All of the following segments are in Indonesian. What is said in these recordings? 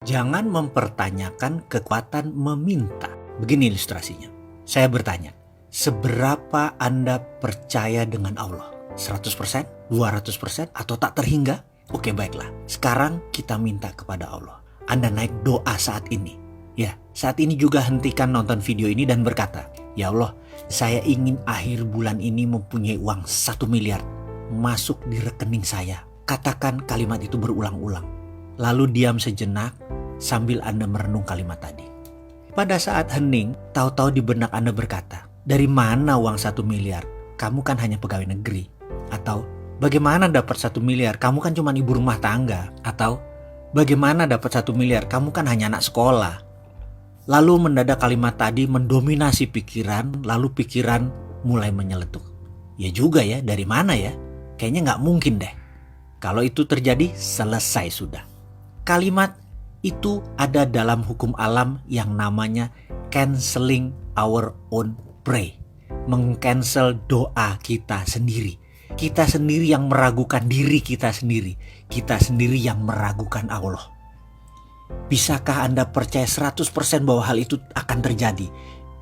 Jangan mempertanyakan kekuatan meminta. Begini ilustrasinya. Saya bertanya, seberapa Anda percaya dengan Allah? 100%? 200%? Atau tak terhingga? Oke, baiklah. Sekarang kita minta kepada Allah. Anda naik doa saat ini. Ya, saat ini juga hentikan nonton video ini dan berkata, ya Allah, saya ingin akhir bulan ini mempunyai uang 1 miliar masuk di rekening saya. Katakan kalimat itu berulang-ulang. Lalu diam sejenak sambil Anda merenung kalimat tadi. Pada saat hening, tahu-tahu di benak Anda berkata, dari mana uang 1 miliar? Kamu kan hanya pegawai negeri. Atau, bagaimana dapat 1 miliar? Kamu kan cuma ibu rumah tangga. Atau, bagaimana dapat 1 miliar? Kamu kan hanya anak sekolah. Lalu mendadak kalimat tadi mendominasi pikiran, lalu pikiran mulai menyeletuk. Ya juga ya, dari mana ya? Kayaknya nggak mungkin deh. Kalau itu terjadi, selesai sudah. Kalimat itu ada dalam hukum alam yang namanya canceling our own pray. Meng-cancel doa kita sendiri. Kita sendiri yang meragukan diri kita sendiri. Kita sendiri yang meragukan Allah. Bisakah Anda percaya 100% bahwa hal itu akan terjadi?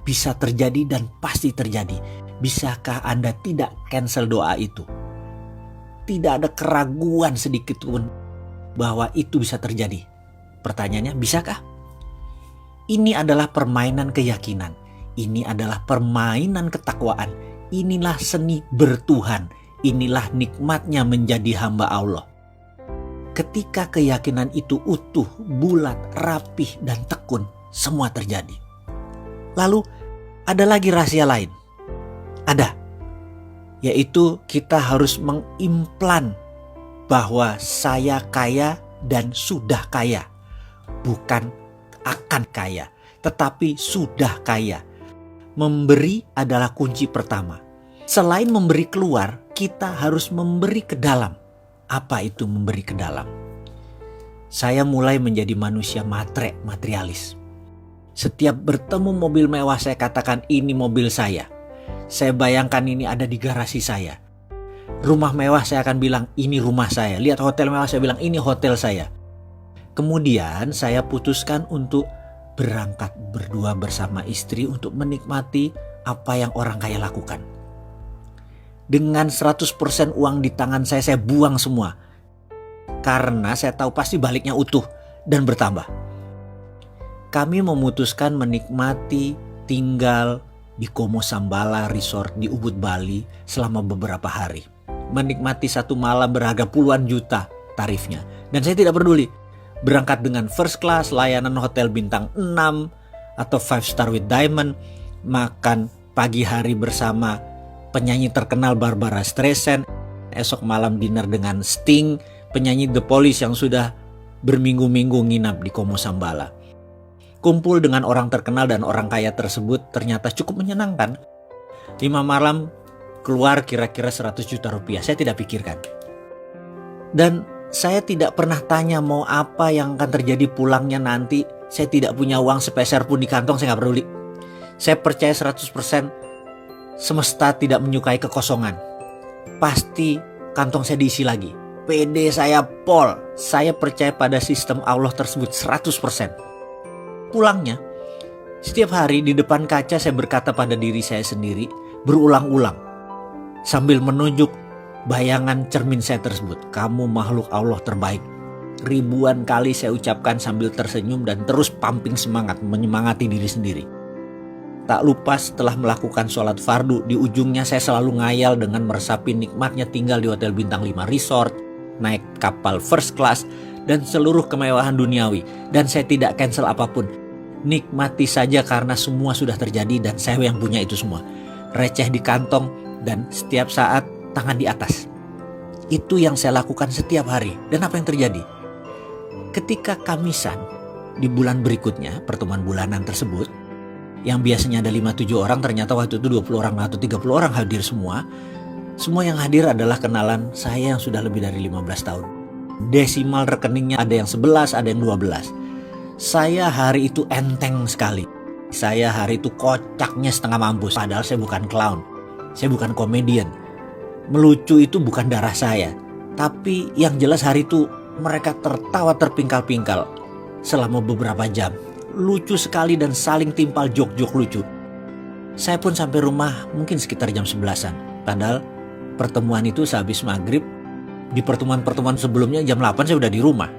Bisa terjadi dan pasti terjadi. Bisakah Anda tidak cancel doa itu? Tidak ada keraguan sedikit pun bahwa itu bisa terjadi. Pertanyaannya, bisakah? Ini adalah permainan keyakinan. Ini adalah permainan ketakwaan. Inilah seni bertuhan. Inilah nikmatnya menjadi hamba Allah. Ketika keyakinan itu utuh, bulat, rapih, dan tekun, semua terjadi. Lalu ada lagi rahasia lain. Ada. Yaitu kita harus mengimplan bahwa saya kaya dan sudah kaya. Bukan akan kaya, tetapi sudah kaya. Memberi adalah kunci pertama. Selain memberi keluar, kita harus memberi ke dalam. Apa itu memberi ke dalam? Saya mulai menjadi manusia materialis. Setiap bertemu mobil mewah saya katakan ini mobil saya. Saya bayangkan ini ada di garasi saya. Rumah mewah saya akan bilang ini rumah saya. Lihat hotel mewah saya bilang ini hotel saya. Kemudian saya putuskan untuk berangkat berdua bersama istri untuk menikmati apa yang orang kaya lakukan. Dengan 100% uang di tangan saya buang semua. Karena saya tahu pasti baliknya utuh dan bertambah. Kami memutuskan menikmati tinggal di Como Sambala Resort di Ubud, Bali selama beberapa hari. Menikmati satu malam berharga puluhan juta tarifnya. Dan saya tidak peduli. Berangkat dengan first class, layanan hotel bintang 6 atau 5 star with diamond. Makan pagi hari bersama penyanyi terkenal Barbara Streisand, esok malam dinner dengan Sting, penyanyi The Police yang sudah berminggu-minggu nginap di Como Sambala. Kumpul dengan orang terkenal dan orang kaya tersebut ternyata cukup menyenangkan. 5 malam keluar kira-kira 100 juta rupiah, saya tidak pikirkan. Dan saya tidak pernah tanya mau apa yang akan terjadi pulangnya nanti. Saya tidak punya uang sepeser pun di kantong, saya gak peduli. Saya percaya 100% semesta tidak menyukai kekosongan. Pasti kantong saya diisi lagi. PD saya pol. Saya percaya pada sistem Allah tersebut 100%. Pulangnya, setiap hari di depan kaca saya berkata pada diri saya sendiri berulang-ulang. Sambil menunjuk bayangan cermin saya tersebut. Kamu makhluk Allah terbaik. Ribuan kali saya ucapkan sambil tersenyum dan terus pumping semangat, menyemangati diri sendiri. Tak lupa setelah melakukan sholat fardu, di ujungnya saya selalu ngayal dengan meresapi nikmatnya tinggal di hotel bintang 5 resort, naik kapal first class, dan seluruh kemewahan duniawi. Dan saya tidak cancel apapun. Nikmati saja karena semua sudah terjadi dan saya yang punya itu semua. Receh di kantong dan setiap saat tangan di atas. Itu yang saya lakukan setiap hari. Dan apa yang terjadi? Ketika Kamisan di bulan berikutnya, pertemuan bulanan tersebut, yang biasanya ada 5-7 orang, ternyata waktu itu 20 orang atau 30 orang hadir semua. Semua yang hadir adalah kenalan saya yang sudah lebih dari 15 tahun. Desimal rekeningnya ada yang 11, ada yang 12. Saya hari itu enteng sekali. Saya hari itu kocaknya setengah mampus. Padahal saya bukan clown. Saya bukan komedian. Melucu itu bukan darah saya. Tapi yang jelas hari itu mereka tertawa terpingkal-pingkal. selama beberapa jam. Lucu sekali dan saling timpal jok-jok lucu. Saya pun sampai rumah mungkin sekitar jam 11-an. Padahal pertemuan itu sehabis maghrib. Di pertemuan-pertemuan sebelumnya jam 8 saya udah di rumah.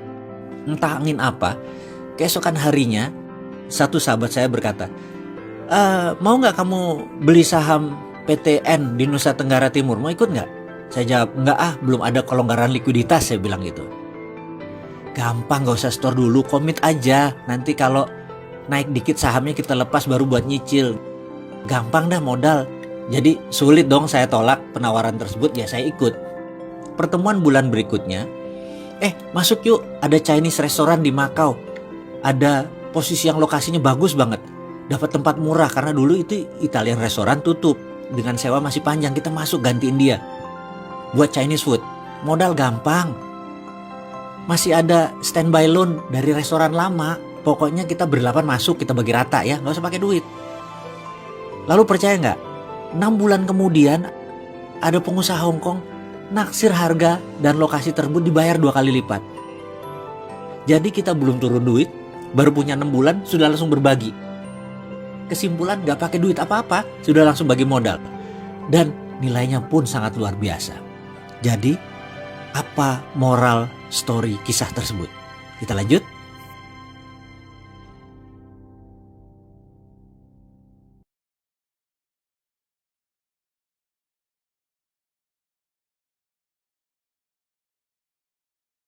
Entah angin apa, keesokan harinya satu sahabat saya berkata, mau nggak kamu beli saham PTN di Nusa Tenggara Timur, mau ikut nggak? Saya jawab, nggak belum ada kelonggaran likuiditas, saya bilang gitu. Gampang, gak usah store dulu, komit aja. Nanti kalau naik dikit sahamnya kita lepas baru buat nyicil. Gampang dah modal. Jadi sulit dong saya tolak penawaran tersebut, ya saya ikut. Pertemuan bulan berikutnya, masuk yuk, ada Chinese restoran di Macau. Ada posisi yang lokasinya bagus banget. Dapat tempat murah karena dulu itu Italian restoran tutup. Dengan sewa masih panjang, kita masuk gantiin dia. Buat Chinese food, modal gampang. Masih ada standby loan dari restoran lama. Pokoknya kita berdelapan masuk, kita bagi rata ya, gak usah pakai duit. Lalu percaya gak? 6 bulan kemudian ada pengusaha Hong Kong naksir harga dan lokasi tersebut dibayar 2 kali lipat. Jadi kita belum turun duit, baru punya 6 bulan sudah langsung berbagi. Kesimpulan gak pakai duit apa-apa, sudah langsung bagi modal. Dan nilainya pun sangat luar biasa. Jadi apa moral story kisah tersebut? Kita lanjut.